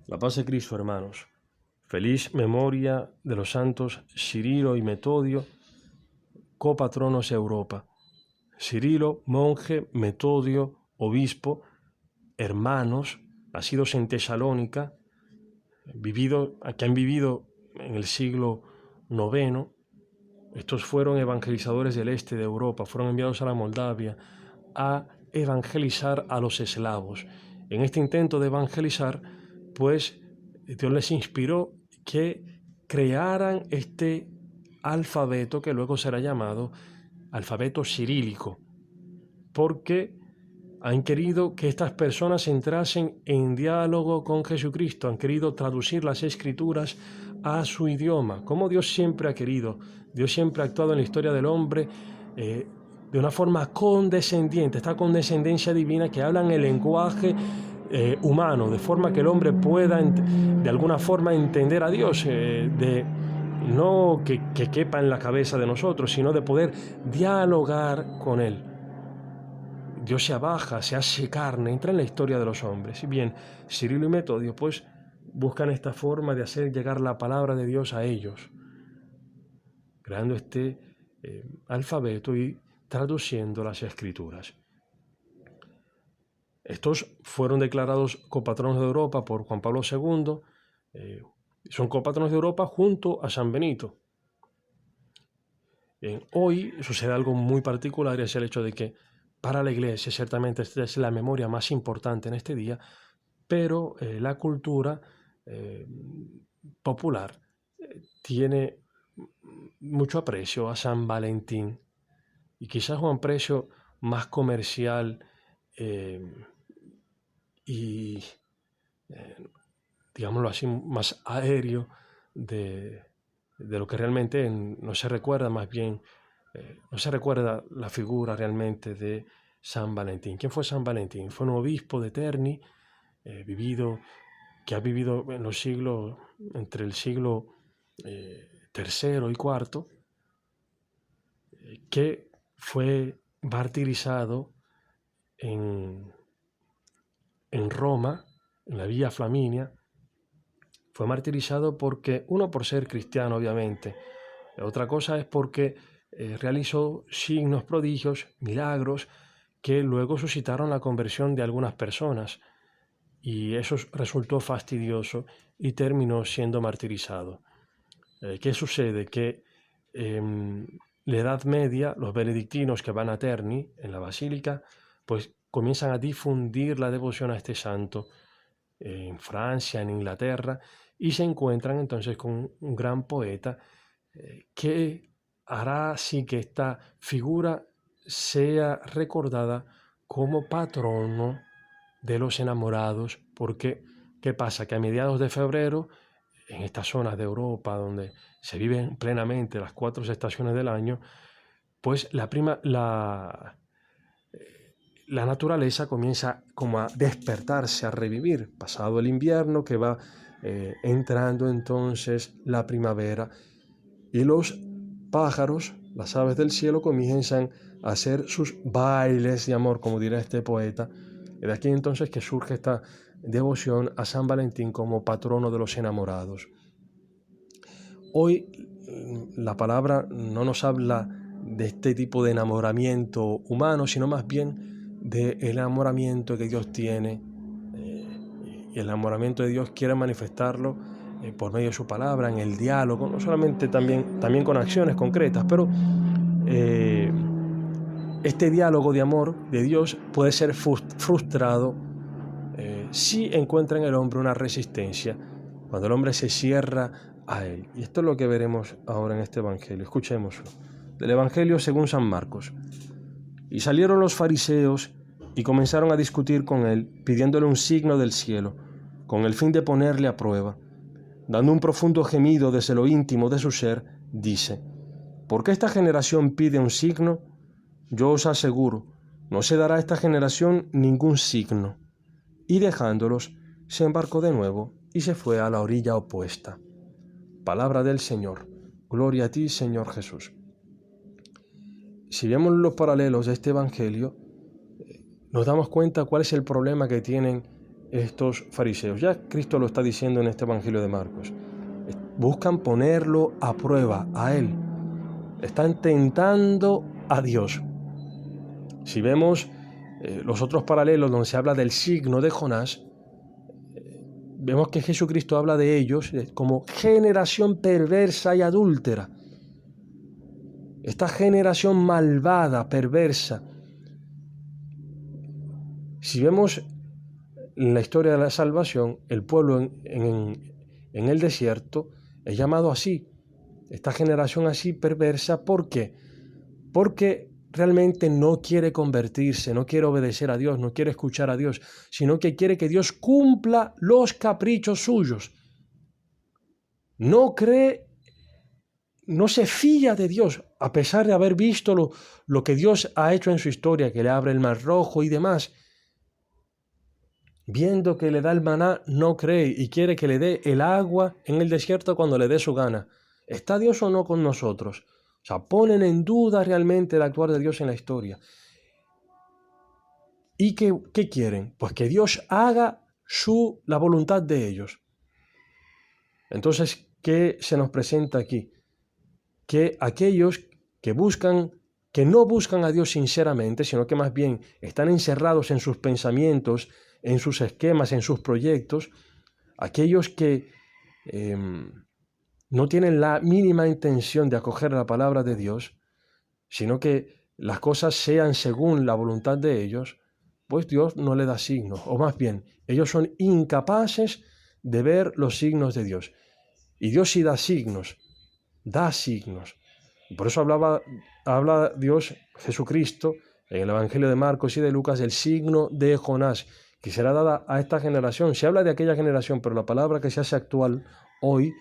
La paz de Cristo, hermanos. Feliz memoria de los santos Cirilo y Metodio, copatronos de Europa. Cirilo, monje, Metodio, obispo, hermanos, nacidos en Tesalónica, que han vivido en el siglo IX. Estos fueron evangelizadores del este de Europa, fueron enviados a la Moldavia a evangelizar a los eslavos. En este intento de evangelizar, pues Dios les inspiró que crearan este alfabeto que luego será llamado alfabeto cirílico, porque han querido que estas personas entrasen en diálogo con Jesucristo, han querido traducir las escrituras a su idioma, como Dios siempre ha querido. Dios siempre ha actuado en la historia del hombre de una forma condescendiente, esta condescendencia divina que habla en el lenguaje humano, de forma que el hombre pueda de alguna forma entender a Dios, no que quepa en la cabeza de nosotros, sino de poder dialogar con Él. Dios se abaja, se hace carne, entra en la historia de los hombres. Y bien, Cirilo y Metodio pues buscan esta forma de hacer llegar la palabra de Dios a ellos, creando este alfabeto y traduciendo las escrituras. Estos fueron declarados copatronos de Europa por Juan Pablo II. Son copatronos de Europa junto a San Benito. Hoy sucede algo muy particular, y es el hecho de que para la Iglesia ciertamente esta es la memoria más importante en este día, pero la cultura popular tiene mucho aprecio a San Valentín, y quizás un aprecio más comercial y, digámoslo así, más aéreo de lo que realmente no se recuerda, más bien no se recuerda la figura realmente de San Valentín. ¿Quién fue San Valentín? Fue un obispo de Terni, que ha vivido en los siglos, entre el siglo III y IV, que fue martirizado en Roma, en la Vía Flaminia. Fue martirizado porque, uno, por ser cristiano, obviamente. Otra cosa es porque realizó signos, prodigios, milagros, que luego suscitaron la conversión de algunas personas. Y eso resultó fastidioso y terminó siendo martirizado. ¿Qué sucede? Que en la Edad Media, los benedictinos que van a Terni, en la basílica, pues comienzan a difundir la devoción a este santo en Francia, en Inglaterra, y se encuentran entonces con un gran poeta que hará así que esta figura sea recordada como patrono de los enamorados, porque ¿qué pasa? Que a mediados de febrero, en estas zonas de Europa donde se viven plenamente las 4 estaciones del año, pues la naturaleza comienza como a despertarse, a revivir, pasado el invierno, que va entrando entonces la primavera, y los pájaros, las aves del cielo, comienzan a hacer sus bailes de amor, como dirá este poeta. Y de aquí entonces que surge esta devoción a San Valentín como patrono de los enamorados. Hoy la palabra no nos habla de este tipo de enamoramiento humano, sino más bien del enamoramiento que Dios tiene. Y el enamoramiento de Dios quiere manifestarlo por medio de su palabra, en el diálogo, no solamente también con acciones concretas, pero este diálogo de amor de Dios puede ser frustrado si encuentra en el hombre una resistencia, cuando el hombre se cierra a él. Y esto es lo que veremos ahora en este evangelio. Escuchémoslo. Del evangelio según San Marcos. Y salieron los fariseos y comenzaron a discutir con él, pidiéndole un signo del cielo, con el fin de ponerle a prueba. Dando un profundo gemido desde lo íntimo de su ser, dice: ¿por qué esta generación pide un signo? Yo os aseguro, no se dará a esta generación ningún signo. Y dejándolos, se embarcó de nuevo y se fue a la orilla opuesta. Palabra del Señor. Gloria a ti, Señor Jesús. Si vemos los paralelos de este evangelio, nos damos cuenta cuál es el problema que tienen estos fariseos? Ya Cristo lo está diciendo en este Evangelio de Marcos. Buscan ponerlo a prueba, a Él. Están tentando a Dios. Si vemos los otros paralelos donde se habla del signo de Jonás, vemos que Jesucristo habla de ellos como generación perversa y adúltera. Esta generación malvada, perversa. Si vemos en la historia de la salvación, el pueblo en el desierto es llamado así. Esta generación así perversa, ¿por qué? Porque realmente no quiere convertirse, no quiere obedecer a Dios, no quiere escuchar a Dios, sino que quiere que Dios cumpla los caprichos suyos. No cree, no se fía de Dios, a pesar de haber visto lo que Dios ha hecho en su historia, que le abre el mar rojo y demás. Viendo que le da el maná, no cree y quiere que le dé el agua en el desierto cuando le dé su gana. ¿Está Dios o no con nosotros? O sea, ponen en duda realmente el actuar de Dios en la historia. ¿Y qué quieren? Pues que Dios haga la voluntad de ellos. Entonces, ¿qué se nos presenta aquí? Que aquellos que no buscan a Dios sinceramente, sino que más bien están encerrados en sus pensamientos, en sus esquemas, en sus proyectos, aquellos que no tienen la mínima intención de acoger la palabra de Dios, sino que las cosas sean según la voluntad de ellos, pues Dios no le da signos, o más bien, ellos son incapaces de ver los signos de Dios. Y Dios sí da signos, da signos. Y por eso habla Dios, Jesucristo, en el Evangelio de Marcos y de Lucas, el signo de Jonás, que será dada a esta generación. Se habla de aquella generación, pero la palabra que se hace actual hoy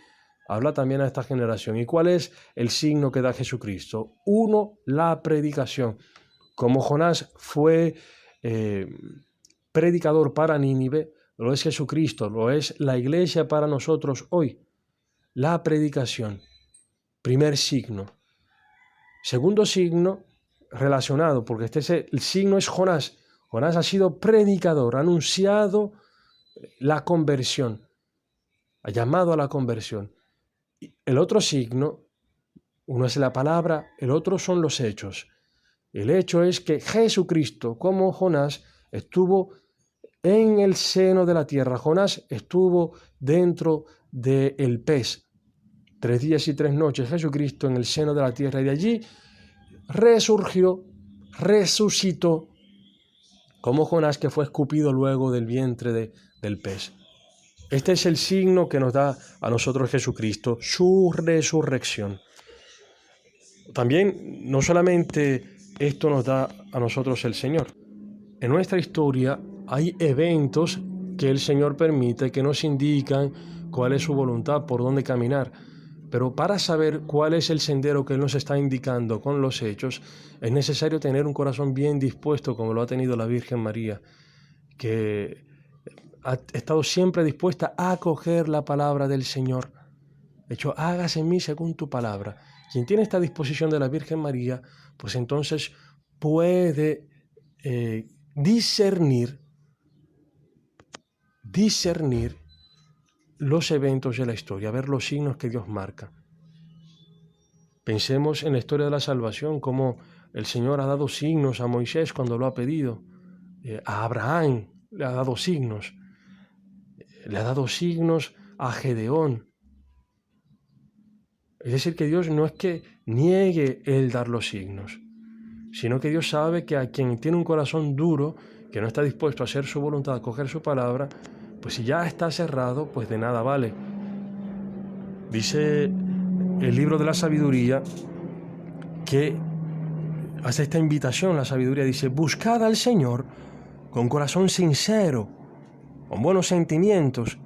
habla también a esta generación. ¿Y cuál es el signo que da Jesucristo? Uno, la predicación. Como Jonás fue predicador para Nínive, lo es Jesucristo, lo es la iglesia para nosotros hoy. La predicación, primer signo. Segundo signo relacionado, porque el signo es Jonás. Jonás ha sido predicador, ha anunciado la conversión, ha llamado a la conversión. El otro signo, uno es la palabra, el otro son los hechos. El hecho es que Jesucristo, como Jonás, estuvo en el seno de la tierra. Jonás estuvo dentro del pez. 3 días y 3 noches Jesucristo en el seno de la tierra, y de allí resucitó, como Jonás, que fue escupido luego del vientre del pez. Este es el signo que nos da a nosotros Jesucristo, su resurrección. También, no solamente esto nos da a nosotros el Señor. En nuestra historia hay eventos que el Señor permite, que nos indican cuál es su voluntad, por dónde caminar. Pero para saber cuál es el sendero que Él nos está indicando con los hechos, es necesario tener un corazón bien dispuesto, como lo ha tenido la Virgen María, que ha estado siempre dispuesta a acoger la palabra del Señor. De hecho, hágase en mí según tu palabra. Quien tiene esta disposición de la Virgen María, pues entonces puede discernir los eventos de la historia, ver los signos que Dios marca. Pensemos en la historia de la salvación, cómo el Señor ha dado signos a Moisés cuando lo ha pedido, a Abraham le ha dado signos, a Gedeón. Es decir, que Dios no es que niegue el dar los signos, sino que Dios sabe que a quien tiene un corazón duro, que no está dispuesto a hacer su voluntad, a coger su palabra, pues si ya está cerrado, pues de nada vale. Dice el libro de la sabiduría que hace esta invitación, la sabiduría dice: buscad al Señor con corazón sincero, con buenos sentimientos,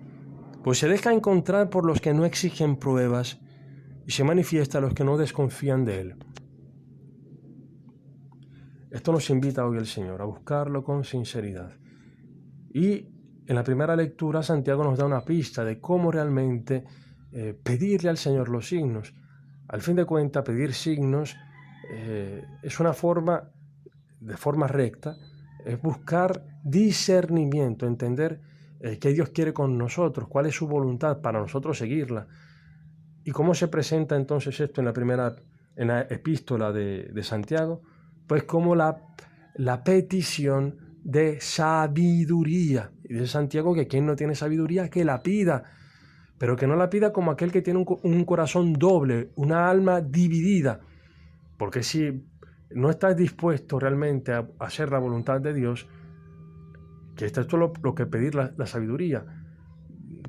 pues se deja encontrar por los que no exigen pruebas y se manifiesta a los que no desconfían de Él. Esto nos invita hoy el Señor, a buscarlo con sinceridad. Y en la primera lectura Santiago nos da una pista de cómo realmente pedirle al Señor los signos. Al fin de cuentas, pedir signos es una forma, de forma recta, es buscar discernimiento, entender qué Dios quiere con nosotros, cuál es su voluntad para nosotros seguirla. ¿Y cómo se presenta entonces esto en la epístola de Santiago? Pues como la petición de sabiduría. Y dice Santiago que quien no tiene sabiduría, que la pida, pero que no la pida como aquel que tiene un corazón doble, una alma dividida. Porque si no estás dispuesto realmente a hacer la voluntad de Dios, que esto es todo lo que pedir la sabiduría.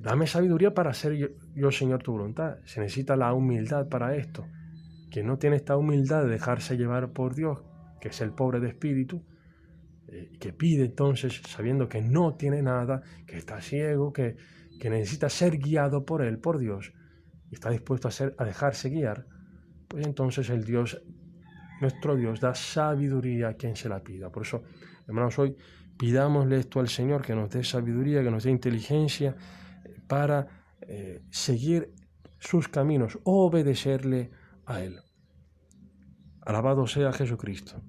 Dame sabiduría para hacer yo, Señor, tu voluntad. Se necesita la humildad para esto. Quien no tiene esta humildad de dejarse llevar por Dios, que es el pobre de espíritu, que pide entonces, sabiendo que no tiene nada, que está ciego, que necesita ser guiado por Él, por Dios, y está dispuesto a dejarse guiar, pues entonces nuestro Dios da sabiduría a quien se la pida. Por eso, hermanos, hoy pidámosle esto al Señor, que nos dé sabiduría, que nos dé inteligencia para seguir sus caminos, obedecerle a Él. Alabado sea Jesucristo.